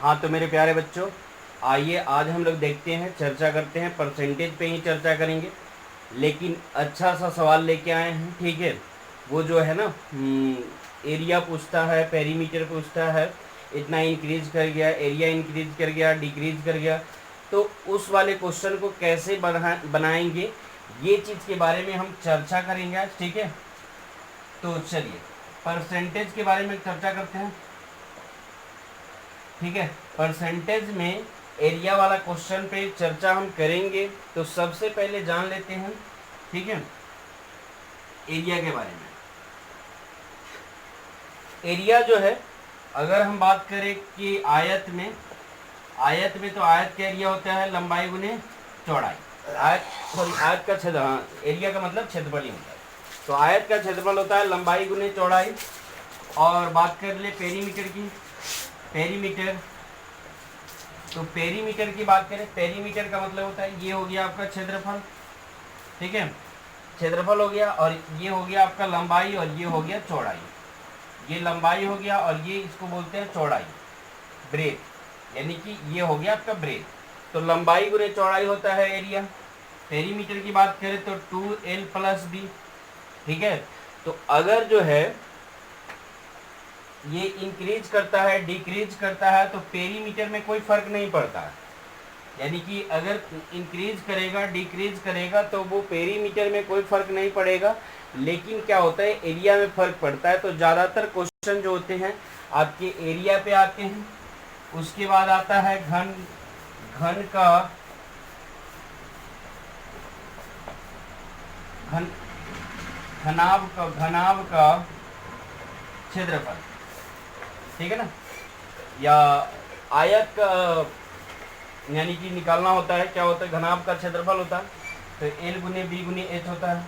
हाँ तो मेरे प्यारे बच्चों, आइए आज हम लोग देखते हैं, चर्चा करते हैं। परसेंटेज पे ही चर्चा करेंगे, लेकिन अच्छा सा सवाल लेके आए हैं। ठीक है, वो जो है ना, एरिया पूछता है, पेरीमीटर पूछता है, इतना इंक्रीज कर गया, एरिया इंक्रीज कर गया, डिक्रीज कर गया, तो उस वाले क्वेश्चन को कैसे बनाएंगे, ये चीज़ के बारे में हम चर्चा करेंगे आज। ठीक है, तो चलिए परसेंटेज के बारे में चर्चा करते हैं। ठीक है, परसेंटेज में एरिया वाला क्वेश्चन पे चर्चा हम करेंगे। तो सबसे पहले जान लेते हैं, ठीक है, एरिया के बारे में। एरिया जो है, अगर हम बात करें कि आयत में तो आयत का एरिया होता है लंबाई गुने चौड़ाई। आयत का क्षेत्र, हाँ, एरिया का मतलब क्षेत्रफल ही होता है। तो आयत का क्षेत्रफल होता है लंबाई गुने चौड़ाई। और बात कर ले पेरीमीटर की, तो पेरीमीटर की बात करें, पेरीमीटर का मतलब होता है, ये हो गया आपका क्षेत्रफल। ठीक है, क्षेत्रफल हो गया, और ये हो गया आपका लंबाई, और ये हो गया चौड़ाई। ये लंबाई हो गया, और ये इसको बोलते हैं चौड़ाई, ब्रेथ, यानी कि ये हो गया आपका ब्रेथ। तो लंबाई गुने चौड़ाई होता है एरिया। पेरीमीटर की बात करें तो 2l+b। ठीक है, तो अगर जो है ये इंक्रीज करता है, डिक्रीज करता है, तो पेरीमीटर में कोई फर्क नहीं पड़ता है। यानी कि अगर इंक्रीज करेगा, डिक्रीज करेगा, तो वो पेरीमीटर में कोई फर्क नहीं पड़ेगा, लेकिन क्या होता है, एरिया में फर्क पड़ता है। तो ज़्यादातर क्वेश्चन जो होते हैं आपके एरिया पे आते हैं। उसके बाद आता है घन घनाभ का क्षेत्रफल। ठीक है ना, या आयत का, यानी कि निकालना होता है, क्या होता है, घनाभ का क्षेत्रफल होता है, तो L गुने B गुने H होता है।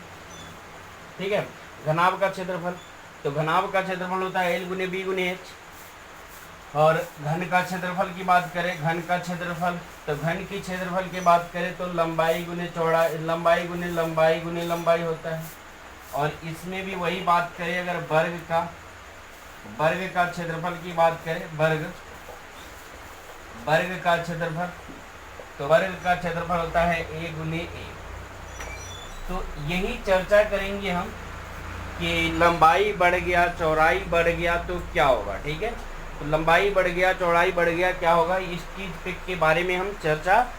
ठीक है, घनाभ का क्षेत्रफल, तो घनाभ का क्षेत्रफल होता है L गुने B गुने H। और घन का क्षेत्रफल की बात करें, घन का क्षेत्रफल, तो घन की क्षेत्रफल की बात करें तो लंबाई गुने चौड़ाई, लंबाई गुने लंबाई होता है। और इसमें भी वही बात करें, अगर वर्ग का क्षेत्रफल की बात करें, वर्ग का क्षेत्रफल, तो वर्ग का क्षेत्रफल होता है A गुने A। तो यही चर्चा करेंगे हम कि लंबाई बढ़ गया, चौड़ाई बढ़ गया तो क्या होगा। ठीक है, तो लंबाई बढ़ गया, चौड़ाई बढ़ गया, क्या होगा, इस चीज़ के बारे में हम चर्चा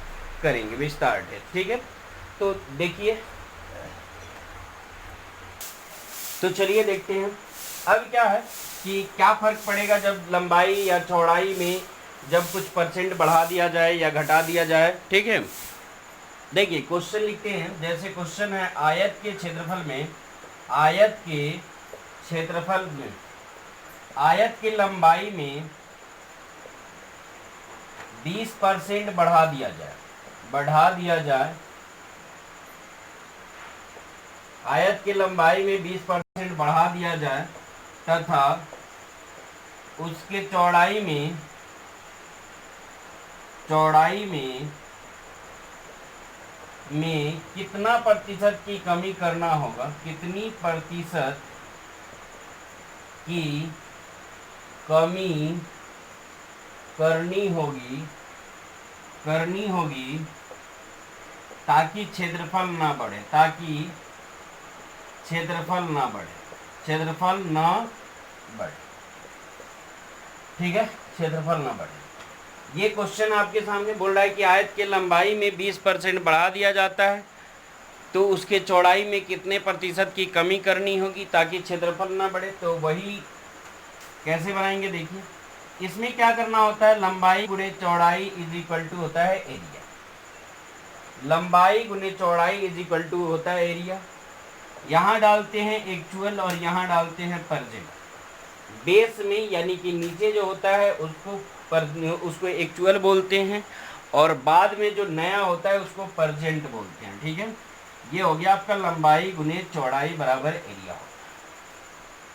करेंगे विस्तार से। ठीक है, तो देखिए, तो चलिए देखते हैं अब क्या है कि क्या फ़र्क पड़ेगा जब लंबाई या चौड़ाई में जब कुछ परसेंट बढ़ा दिया जाए या घटा दिया जाए। ठीक है, देखिए क्वेश्चन लिखते हैं। जैसे क्वेश्चन है, आयत के क्षेत्रफल में आयत की लंबाई में 20% बढ़ा दिया जाए, आयत की लंबाई में 20% बढ़ा दिया जाए, तथा उसके चौड़ाई में कितना प्रतिशत की कमी करना होगा, कितनी प्रतिशत की कमी करनी होगी ताकि क्षेत्रफल ना बढ़े, ठीक है, क्षेत्रफल ना बढ़े। ये क्वेश्चन आपके सामने बोल रहा है कि आयत के लंबाई में 20% बढ़ा दिया जाता है, तो उसके चौड़ाई में कितने प्रतिशत की कमी करनी होगी ताकि क्षेत्रफल ना बढ़े। तो वही कैसे बनाएंगे, देखिए इसमें क्या करना होता है, लंबाई गुने चौड़ाई इज इक्वल टू होता है एरिया। लंबाई गुने चौड़ाई इज इक्वल टू होता है एरिया। यहाँ डालते हैं एक्चुअल और यहाँ डालते हैं परसेंट। बेस में यानी कि नीचे जो होता है उसको एक्चुअल बोलते हैं, और बाद में जो नया होता है उसको परसेंट बोलते हैं। ठीक है, ये हो गया आपका लंबाई गुने चौड़ाई बराबर एरिया।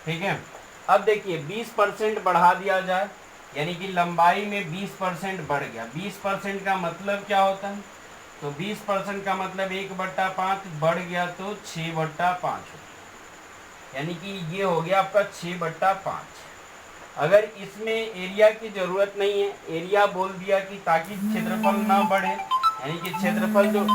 ठीक है, अब देखिए 20% बढ़ा दिया जाए, यानी कि लंबाई में 20% बढ़ गया। 20% का मतलब क्या होता है, तो 20% का मतलब 1/5 बढ़ गया तो 6/5 हो, यानी कि ये हो गया आपका 6/5। अगर इसमें एरिया की जरूरत नहीं है, एरिया बोल दिया कि ताकि क्षेत्रफल ना बढ़े, यानी कि क्षेत्रफल जो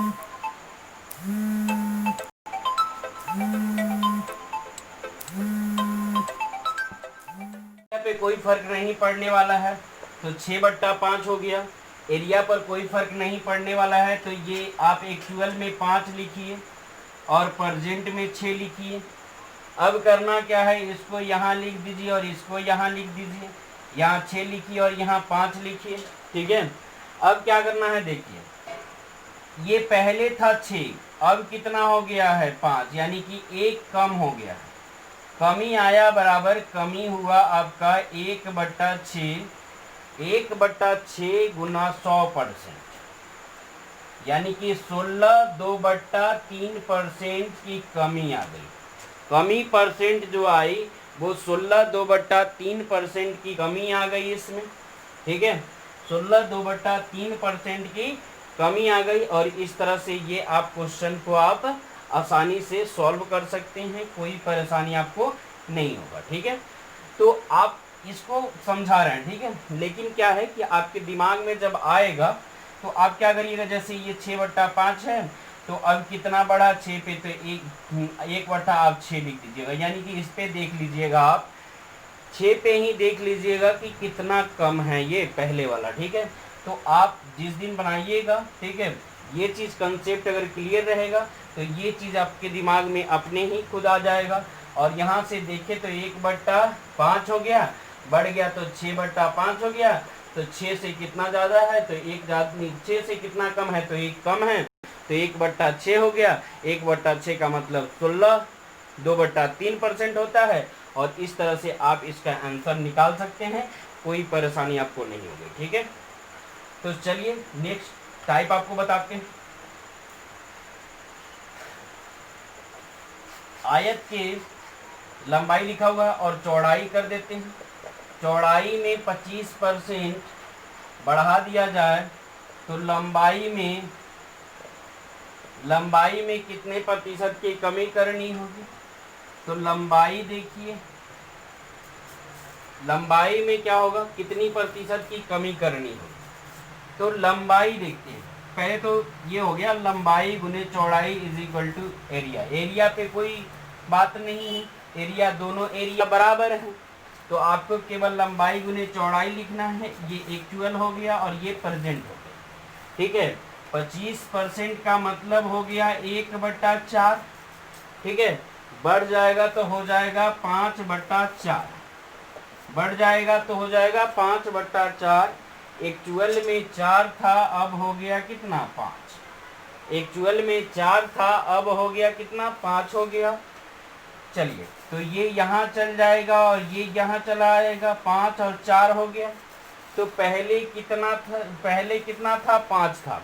पे कोई फर्क नहीं पड़ने वाला है तो 6/5 हो गया। एरिया पर कोई फर्क नहीं पड़ने वाला है तो ये आप एक्चुअल में 5 लिखिए और परजेंट में 6 लिखिए। अब करना क्या है, इसको यहाँ लिख दीजिए और इसको यहाँ लिख दीजिए। यहाँ 6 लिखिए और यहाँ 5 लिखिए। ठीक है, अब क्या करना है, देखिए ये पहले था 6, अब कितना हो गया है 5, यानी कि 1 कम हो गया है। कमी आया बराबर कमी हुआ आपका 1/6, 1/6 गुना 100%, यानी कि 16/2/3% की कमी आ गई। कमी परसेंट जो आई वो 16/2/3% की कमी आ गई इसमें। ठीक है, 16/2/3% की कमी आ गई और इस तरह से ये आप क्वेश्चन को आप आसानी से सॉल्व कर सकते हैं, कोई परेशानी आपको नहीं होगा। ठीक है, तो आप इसको समझा रहे हैं। ठीक है, लेकिन क्या है कि आपके दिमाग में जब आएगा तो आप क्या करिएगा, जैसे ये 6/5 है तो अब कितना बढ़ा 6 पे, तो 1 आप 6 लिख दीजिएगा, यानी कि इस पे देख लीजिएगा आप 6 पे ही देख लीजिएगा कि कितना कम है ये पहले वाला। ठीक है, तो आप जिस दिन बनाइएगा, ठीक है, ये चीज़ कंसेप्ट अगर क्लियर रहेगा तो ये चीज़ आपके दिमाग में अपने ही खुद आ जाएगा। और यहाँ से देखें तो 1/5 हो गया, बढ़ गया तो 6/5 हो गया, तो 6 से कितना ज़्यादा है तो 1 ज़्यादा, 6 से कितना कम है तो 1 कम है, तो 1/6 हो गया। 1/6 का मतलब 16, 2/3% होता है। और इस तरह से आप इसका आंसर निकाल सकते हैं, कोई परेशानी आपको नहीं होगी। ठीक है, तो चलिए नेक्स्ट टाइप आपको बताते हैं। आयत के लंबाई लिखा हुआ है और चौड़ाई कर देते हैं। चौड़ाई में 25% बढ़ा दिया जाए तो लंबाई में कितने प्रतिशत की कमी करनी होगी। तो लंबाई देखिए, लंबाई में क्या होगा, कितनी प्रतिशत की कमी करनी होगी। तो लंबाई देखते हैं, पहले तो ये हो गया लंबाई गुने चौड़ाई is equal to area. Area पे कोई बात नहीं है, एरिया दोनों एरिया बराबर है, तो आपको केवल लंबाई गुने चौड़ाई लिखना है। ये एक्चुअल हो गया और ये प्रेजेंट हो गया। ठीक है, 25% का मतलब हो गया 1/4। ठीक है, बढ़ जाएगा तो हो जाएगा 5/4, बढ़ जाएगा तो हो जाएगा 5/4। एक्चुअल में 4 था, अब हो गया कितना 5। एक्चुअल में 4 था, अब हो गया कितना 5 हो गया। चलिए, तो ये यहाँ चल जाएगा और ये यहाँ चला आएगा, 5 और 4 हो गया। तो पहले कितना था 5 था,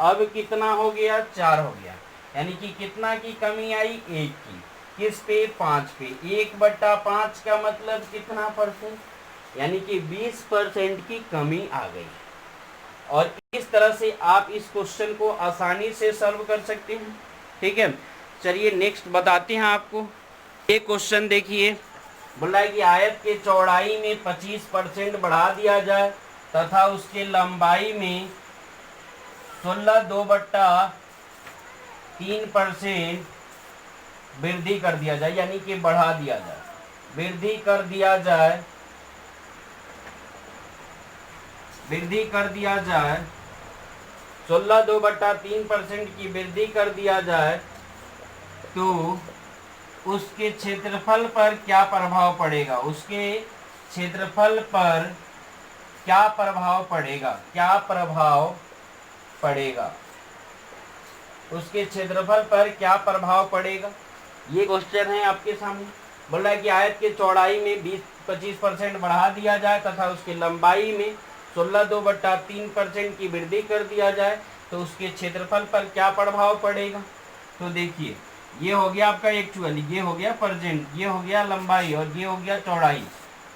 अब कितना हो गया 4 हो गया, यानी कि कितना की कमी आई 1 की। किस पे, 5 पे। 1/5 का मतलब कितना परसेंट, यानी कि 20% की कमी आ गई। और इस तरह से आप इस क्वेश्चन को आसानी से सॉल्व कर सकते हैं। ठीक है, चलिए नेक्स्ट बताते हैं आपको। ये क्वेश्चन देखिए, बोला है कि आयत के चौड़ाई में 25% बढ़ा दिया जाए तथा उसके लंबाई में 16/2/3% वृद्धि कर दिया जाए, यानी कि बढ़ा दिया जाए, वृद्धि कर दिया जाए 16/2/3% की वृद्धि कर दिया जाए तो उसके क्षेत्रफल पर क्या प्रभाव पड़ेगा। उसके क्षेत्रफल पर क्या प्रभाव पड़ेगा, उसके क्षेत्रफल पर क्या प्रभाव पड़ेगा। ये क्वेश्चन है आपके सामने। बोला है कि आयत के चौड़ाई में 25% बढ़ा दिया जाए तथा उसकी लंबाई में 16/2/3% की वृद्धि कर दिया जाए तो उसके क्षेत्रफल पर क्या प्रभाव पड़ेगा। तो देखिए, ये हो गया आपका एक्चुअल, ये हो गया प्रेजेंट, ये हो गया लंबाई और ये हो गया चौड़ाई,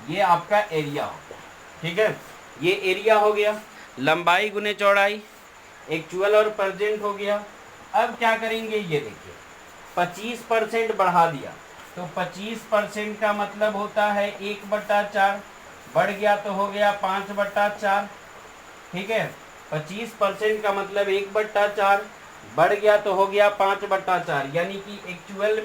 ये आपका एरिया हो गया। ठीक है, ये एरिया हो गया, लंबाई गुने चौड़ाई, एक्चुअल और प्रेजेंट हो गया। अब क्या करेंगे, ये देखिए 25% बढ़ा दिया तो 25% का मतलब होता है 1/4, बढ़ गया तो हो गया 5/4, ठीक है। 25% का मतलब 1/4, बढ़ गया तो हो गया 5/4, यानी कि एक्चुअल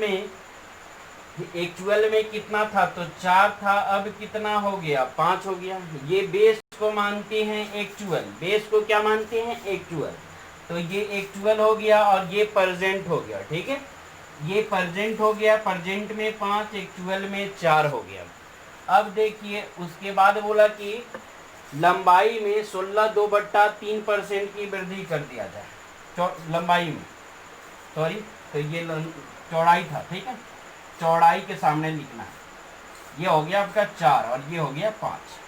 में कितना था, तो 4 था, अब कितना हो गया, 5 हो गया। ये बेस को मानते हैं एक्चुअल, बेस को क्या मानते हैं, एक्चुअल। तो ये एक्चुअल हो गया और ये परजेंट हो गया, ठीक है। ये परजेंट हो गया, परजेंट में 5, एक्चुअल में 4 हो गया। अब देखिए उसके बाद बोला कि लंबाई में 16/2/3% की वृद्धि कर दिया जाए। लंबाई में, सॉरी, तो ये चौड़ाई था, ठीक है। चौड़ाई के सामने लिखना है। ये हो गया आपका 4 और ये हो गया 5।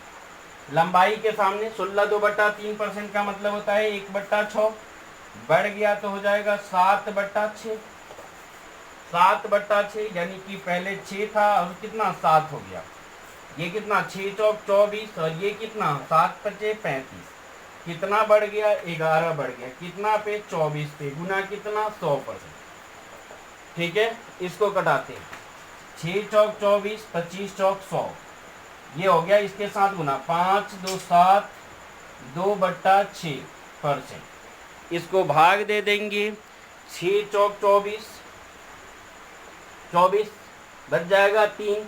लंबाई के सामने 16/2/3% का मतलब होता है 1/6। बढ़ गया तो हो जाएगा 7/6। 7/6 यानी कि पहले 6 था, अब कितना 7 हो गया। ये कितना 6 चौक 24 और ये कितना 7×5 = 35। कितना बढ़ गया, 11 बढ़ गया। कितना पे, 24 पे, गुना कितना, 100%, ठीक है। इसको कटाते हैं, 6 चौक 24, 25 चौक 100, ये हो गया। इसके साथ गुना, 5 2 7, 2/6%। इसको भाग दे देंगे, 6 चौक 24, 24 बच जाएगा 3,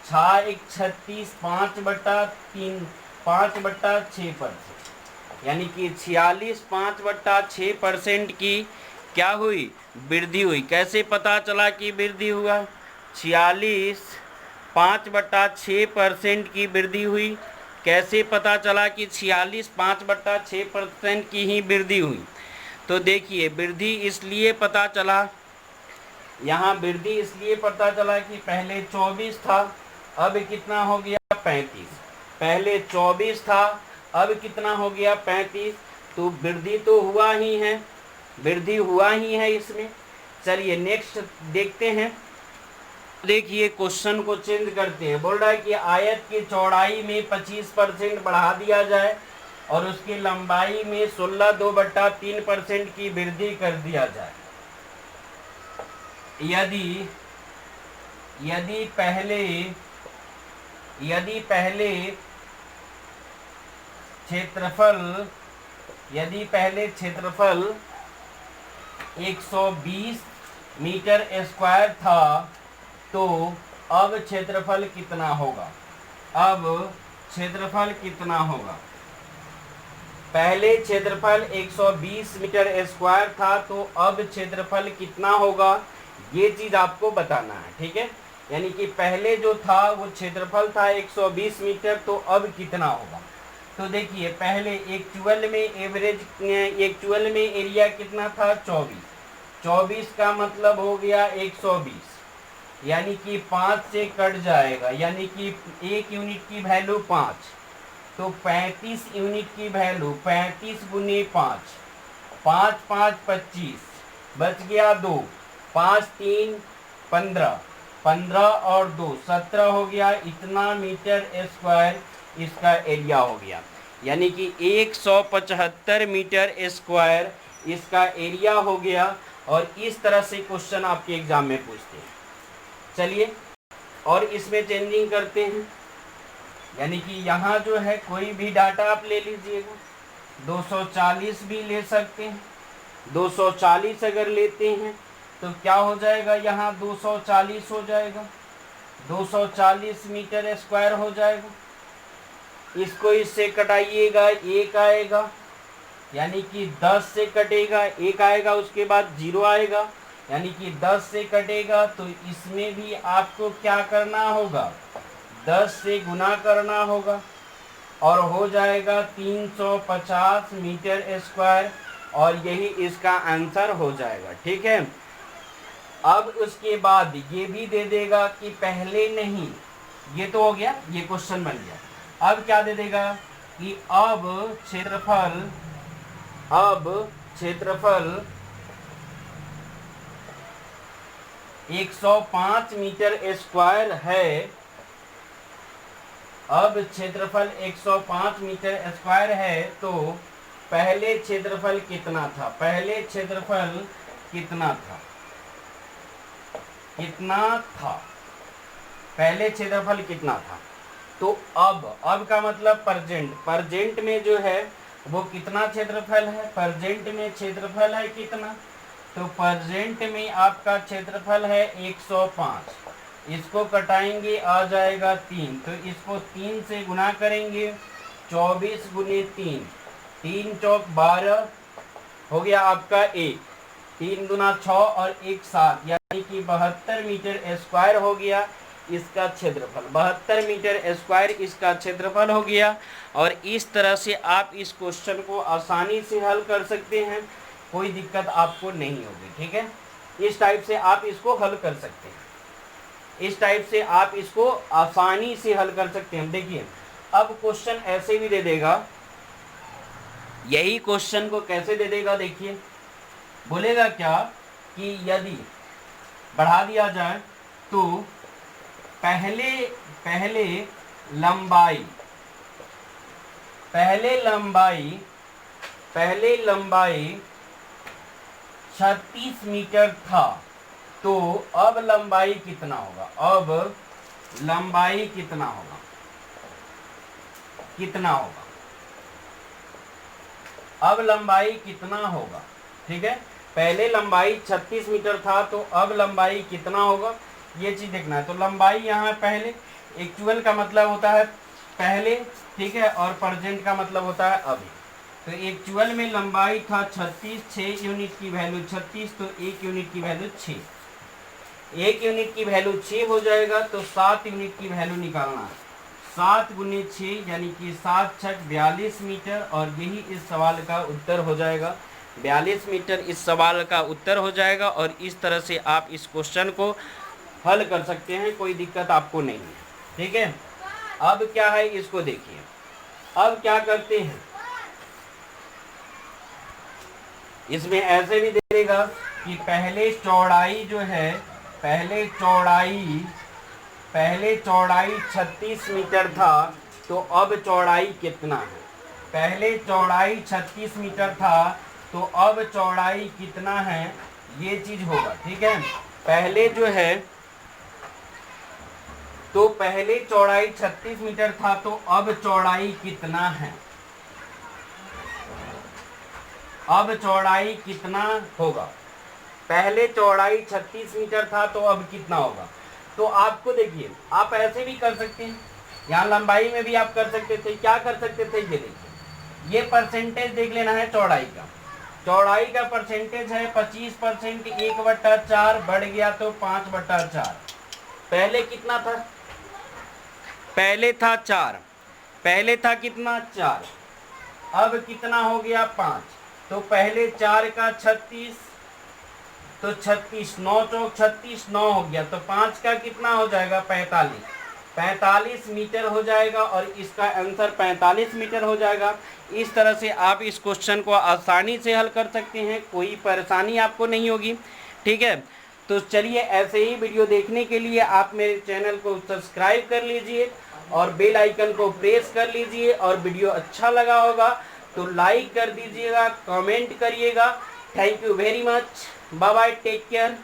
6 1 36, 5/3, 5/6%, यानी कि 46 5/6% की क्या हुई, वृद्धि हुई। कैसे पता चला कि वृद्धि हुआ, 46 5/6% की वृद्धि हुई। कैसे पता चला कि 46 5/6% की ही वृद्धि हुई, तो देखिए वृद्धि इसलिए पता चला, यहाँ वृद्धि इसलिए पता चला कि पहले 24 था, अब कितना हो गया, 35। पहले 24 था, अब कितना हो गया, 35। तो वृद्धि तो हुआ ही है, वृद्धि हुआ ही है इसमें। चलिए नेक्स्ट देखते हैं। देखिए क्वेश्चन को चेंज करते हैं। बोल रहा है कि आयत की चौड़ाई में 25% बढ़ा दिया जाए और उसकी लंबाई में 16/2/3% की वृद्धि कर दिया जाए। यदि पहले क्षेत्रफल 120 मीटर स्क्वायर था, तो अब क्षेत्रफल कितना होगा, अब क्षेत्रफल कितना होगा। पहले क्षेत्रफल 120 मीटर स्क्वायर था, तो अब क्षेत्रफल कितना होगा, ये चीज आपको बताना है, ठीक है। यानी कि पहले जो था वो क्षेत्रफल था 120 मीटर, तो अब कितना होगा। तो देखिए पहले एक्चुअल में एरिया कितना था, 24। 24 का मतलब हो गया 120, यानी कि 5 से कट जाएगा, यानी कि 1 यूनिट की वैल्यू 5, तो 35 यूनिट की वैल्यू 35 × 5, 5 5 25, बच गया 2, 5 3 15, 15 और 2 17 हो गया। इतना मीटर स्क्वायर इसका एरिया हो गया, यानी कि 175 मीटर स्क्वायर इसका एरिया हो गया। और इस तरह से क्वेश्चन आपके एग्जाम में पूछते हैं। चलिए और इसमें चेंजिंग करते हैं, यानी कि यहाँ जो है कोई भी डाटा आप ले लीजिएगा, 240 भी ले सकते हैं। 240 अगर लेते हैं तो क्या हो जाएगा, यहाँ 240 हो जाएगा, 240 मीटर स्क्वायर हो जाएगा। इसको इससे कटाइएगा, 1 आएगा, यानी कि 10 से कटेगा, 1 आएगा, उसके बाद 0 आएगा, यानी कि 10 से कटेगा। तो इसमें भी आपको क्या करना होगा, 10 से गुना करना होगा और हो जाएगा 350 मीटर स्क्वायर, और यही इसका आंसर हो जाएगा, ठीक है। अब उसके बाद ये भी दे देगा कि पहले नहीं, ये तो हो गया, ये क्वेश्चन बन गया। अब क्या दे देगा कि अब क्षेत्रफल 105 मीटर स्क्वायर है। अब क्षेत्रफल 105 मीटर स्क्वायर है, तो पहले क्षेत्रफल कितना था, पहले क्षेत्रफल कितना था, पहले क्षेत्रफल कितना था। तो अब का मतलब परजेंट में जो है वो कितना क्षेत्रफल है, परजेंट में क्षेत्रफल है कितना, तो परजेंट में आपका क्षेत्रफल है 105, इसको कटाएंगे आ जाएगा 3, तो इसको 3 से गुना करेंगे, 24 गुने 3, 3 चौक 12 हो गया आपका 1, 3 दूना 6 और 1 7, यानी कि 72 मीटर स्क्वायर हो गया इसका क्षेत्रफल, 72 मीटर स्क्वायर इसका क्षेत्रफल हो गया। और इस तरह से आप इस क्वेश्चन को आसानी से हल कर सकते हैं, कोई दिक्कत आपको नहीं होगी, ठीक है। इस टाइप से आप इसको हल कर सकते हैं, इस टाइप से आप इसको आसानी से हल कर सकते हैं। देखिए अब क्वेश्चन ऐसे भी दे देगा, यही क्वेश्चन को कैसे दे देगा, देखिए बोलेगा क्या कि यदि बढ़ा दिया जाए तो पहले लंबाई 36 मीटर था, तो अब लंबाई कितना होगा, अब लंबाई कितना होगा, अब लंबाई कितना होगा, ठीक है। पहले लंबाई 36 मीटर था, तो अब लंबाई कितना होगा, ये चीज देखना है। तो लंबाई यहाँ पहले, एक्चुअल का मतलब होता है पहले, ठीक है, और प्रेजेंट का मतलब होता है अभी। तो एक्चुअल में लंबाई था 36, 6 यूनिट की वैल्यू 36, तो 1 यूनिट की वैल्यू 6, 1 यूनिट की वैल्यू 6 हो जाएगा, तो 7 यूनिट की वैल्यू निकालना है, 7 गुने 6 यानी कि 7 छक 42 मीटर, और यही इस सवाल का उत्तर हो जाएगा, 42 मीटर इस सवाल का उत्तर हो जाएगा। और इस तरह से आप इस क्वेश्चन को हल कर सकते हैं, कोई दिक्कत आपको नहीं है, ठीक है। अब क्या है इसको देखिए, अब क्या करते हैं, इसमें ऐसे भी देगा कि पहले चौड़ाई जो है, पहले चौड़ाई 36 मीटर था, तो अब चौड़ाई कितना है, पहले चौड़ाई 36 मीटर था, तो अब चौड़ाई कितना है, ये चीज होगा, ठीक है। पहले जो है, तो पहले चौड़ाई 36 मीटर था, तो अब चौड़ाई कितना है, अब चौड़ाई कितना होगा, पहले चौड़ाई 36 मीटर था, तो अब कितना होगा। तो आपको देखिए, आप ऐसे भी कर सकते हैं, यहाँ लंबाई में भी आप कर सकते थे, क्या कर सकते थे, ये देखिए, ये परसेंटेज देख लेना है चौड़ाई का, चौड़ाई का परसेंटेज है 25%, 1/4 बढ़ गया तो 5/4, पहले कितना था, पहले था 4, पहले था कितना 4, अब कितना हो गया 5, तो पहले 4 का 36, तो 36, 9 चौक 36, 9 हो गया, तो 5 का कितना हो जाएगा 45, 45 मीटर हो जाएगा, और इसका आंसर 45 मीटर हो जाएगा। इस तरह से आप इस क्वेश्चन को आसानी से हल कर सकते हैं, कोई परेशानी आपको नहीं होगी, ठीक है। तो चलिए, ऐसे ही वीडियो देखने के लिए आप मेरे चैनल को सब्सक्राइब कर लीजिए और बेल आइकन को प्रेस कर लीजिए, और वीडियो अच्छा लगा होगा तो लाइक कर दीजिएगा, कमेंट करिएगा। Thank you very much, bye bye, take care.